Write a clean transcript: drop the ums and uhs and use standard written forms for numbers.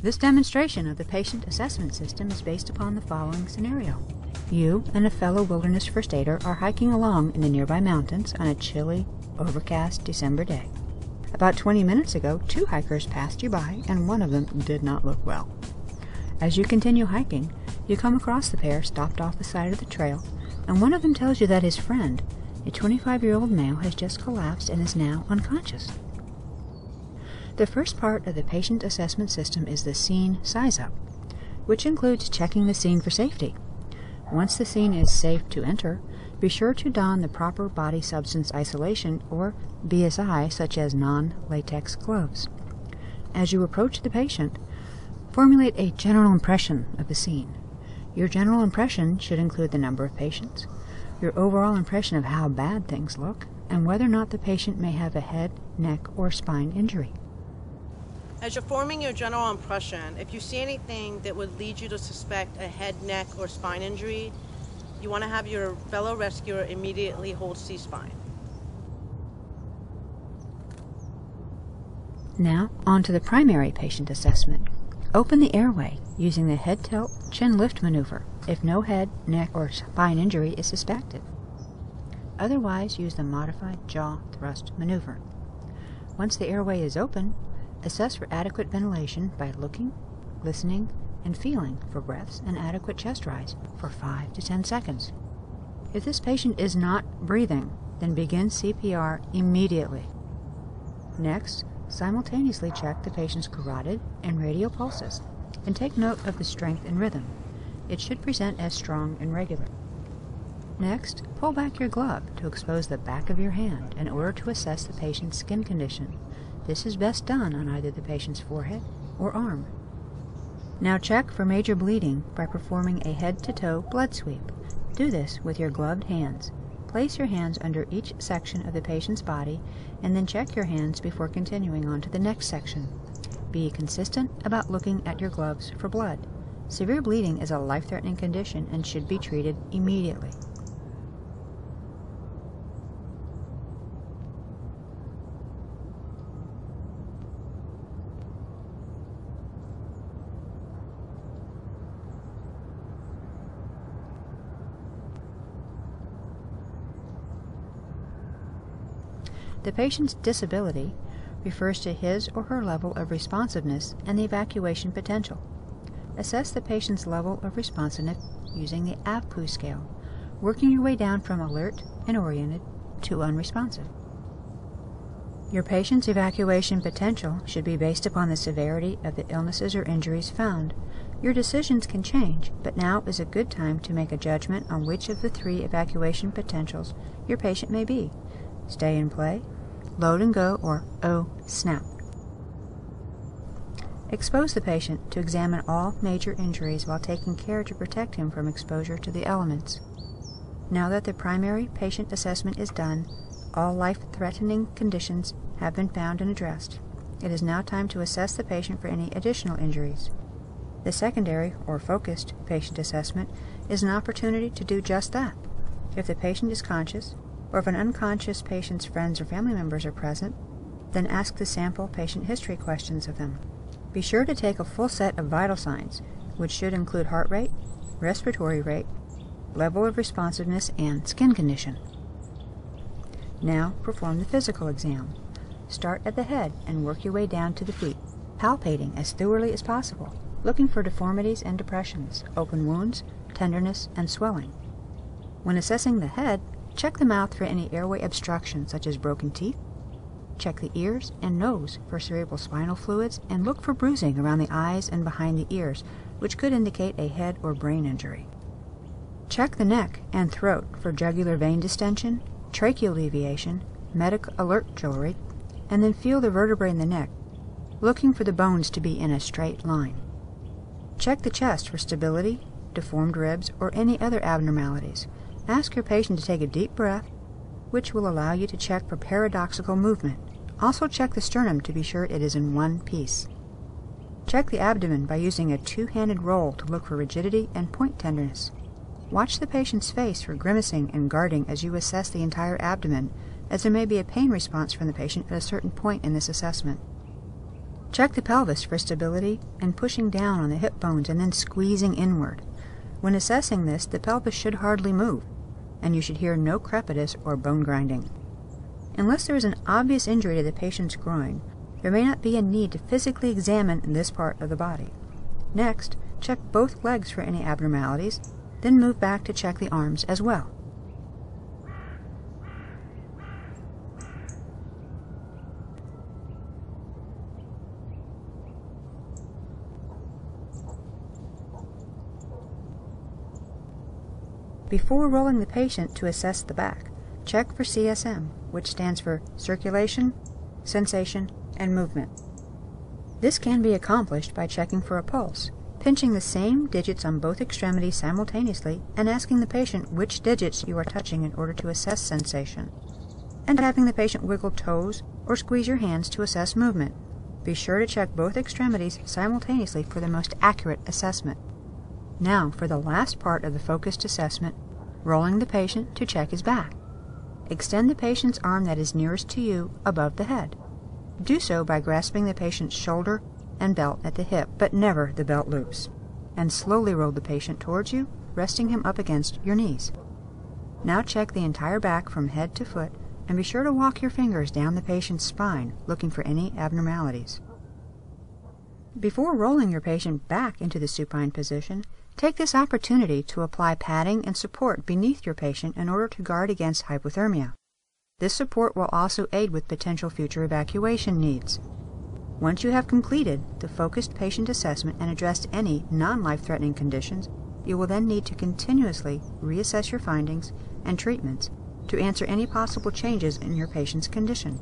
This demonstration of the patient assessment system is based upon the following scenario. You and a fellow wilderness first aider are hiking along in the nearby mountains on a chilly, overcast December day. About 20 minutes ago, 2 hikers passed you by, and one of them did not look well. As you continue hiking, you come across the pair stopped off the side of the trail, and one of them tells you that his friend, a 25-year-old male, has just collapsed and is now unconscious. The first part of the patient assessment system is the scene size-up, which includes checking the scene for safety. Once the scene is safe to enter, be sure to don the proper body substance isolation, or BSI, such as non-latex gloves. As you approach the patient, formulate a general impression of the scene. Your general impression should include the number of patients, your overall impression of how bad things look, and whether or not the patient may have a head, neck, or spine injury. As you're forming your general impression, if you see anything that would lead you to suspect a head, neck, or spine injury, you want to have your fellow rescuer immediately hold C-spine. Now, on to the primary patient assessment. Open the airway using the head tilt chin lift maneuver if no head, neck, or spine injury is suspected. Otherwise, use the modified jaw thrust maneuver. Once the airway is open, assess for adequate ventilation by looking, listening, and feeling for breaths and adequate chest rise for 5 to 10 seconds. If this patient is not breathing, then begin CPR immediately. Next, simultaneously check the patient's carotid and radial pulses, and take note of the strength and rhythm. It should present as strong and regular. Next, pull back your glove to expose the back of your hand in order to assess the patient's skin condition. This is best done on either the patient's forehead or arm. Now check for major bleeding by performing a head-to-toe blood sweep. Do this with your gloved hands. Place your hands under each section of the patient's body, and then check your hands before continuing on to the next section. Be consistent about looking at your gloves for blood. Severe bleeding is a life-threatening condition and should be treated immediately. The patient's disability refers to his or her level of responsiveness and the evacuation potential. Assess the patient's level of responsiveness using the AVPU scale, working your way down from alert and oriented to unresponsive. Your patient's evacuation potential should be based upon the severity of the illnesses or injuries found. Your decisions can change, but now is a good time to make a judgment on which of the 3 evacuation potentials your patient may be: stay and play, load and go, or snap. Expose the patient to examine all major injuries while taking care to protect him from exposure to the elements. Now that the primary patient assessment is done, all life-threatening conditions have been found and addressed. It is now time to assess the patient for any additional injuries. The secondary, or focused, patient assessment is an opportunity to do just that. If the patient is conscious, or if an unconscious patient's friends or family members are present, then ask the sample patient history questions of them. Be sure to take a full set of vital signs, which should include heart rate, respiratory rate, level of responsiveness, and skin condition. Now perform the physical exam. Start at the head and work your way down to the feet, palpating as thoroughly as possible, looking for deformities and depressions, open wounds, tenderness, and swelling. When assessing the head, check the mouth for any airway obstruction such as broken teeth. Check the ears and nose for cerebral spinal fluids, and look for bruising around the eyes and behind the ears, which could indicate a head or brain injury. Check the neck and throat for jugular vein distension, tracheal deviation, medic alert jewelry, and then feel the vertebrae in the neck, looking for the bones to be in a straight line. Check the chest for stability, deformed ribs, or any other abnormalities. Ask your patient to take a deep breath, which will allow you to check for paradoxical movement. Also check the sternum to be sure it is in one piece. Check the abdomen by using a 2-handed roll to look for rigidity and point tenderness. Watch the patient's face for grimacing and guarding as you assess the entire abdomen, as there may be a pain response from the patient at a certain point in this assessment. Check the pelvis for stability and pushing down on the hip bones and then squeezing inward. When assessing this, the pelvis should hardly move, and you should hear no crepitus or bone grinding. Unless there is an obvious injury to the patient's groin, there may not be a need to physically examine this part of the body. Next, check both legs for any abnormalities, then move back to check the arms as well. Before rolling the patient to assess the back, check for CSM, which stands for circulation, sensation, and movement. This can be accomplished by checking for a pulse, pinching the same digits on both extremities simultaneously and asking the patient which digits you are touching in order to assess sensation, and having the patient wiggle toes or squeeze your hands to assess movement. Be sure to check both extremities simultaneously for the most accurate assessment. Now for the last part of the focused assessment, rolling the patient to check his back. Extend the patient's arm that is nearest to you above the head. Do so by grasping the patient's shoulder and belt at the hip, but never the belt loops, and slowly roll the patient towards you, resting him up against your knees. Now check the entire back from head to foot, and be sure to walk your fingers down the patient's spine, looking for any abnormalities. Before rolling your patient back into the supine position, take this opportunity to apply padding and support beneath your patient in order to guard against hypothermia. This support will also aid with potential future evacuation needs. Once you have completed the focused patient assessment and addressed any non-life-threatening conditions, you will then need to continuously reassess your findings and treatments to answer any possible changes in your patient's condition.